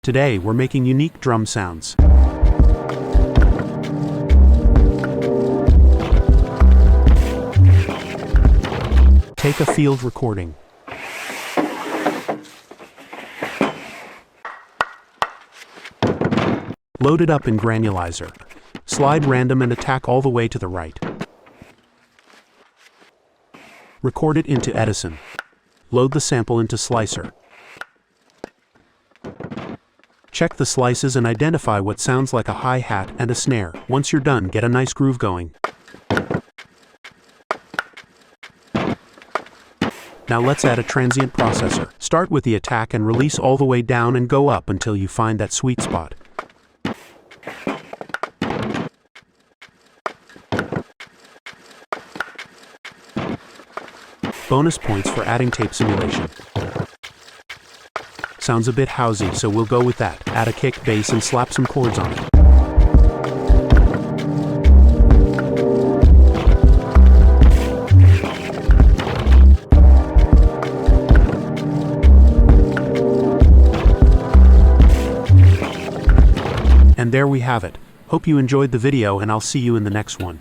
Today, we're making unique drum sounds. Take a field recording. Load it up in Granulizer. Slide random and attack all the way to the right. Record it into Edison. Load the sample into Slicer. Check the slices and identify what sounds like a hi-hat and a snare. Once you're done, get a nice groove going. Now let's add a transient processor. Start with the attack and release all the way down and go up until you find that sweet spot. Bonus points for adding tape simulation. Sounds a bit housey, so we'll go with that. Add a kick, bass, and slap some chords on it. And there we have it. Hope you enjoyed the video, and I'll see you in the next one.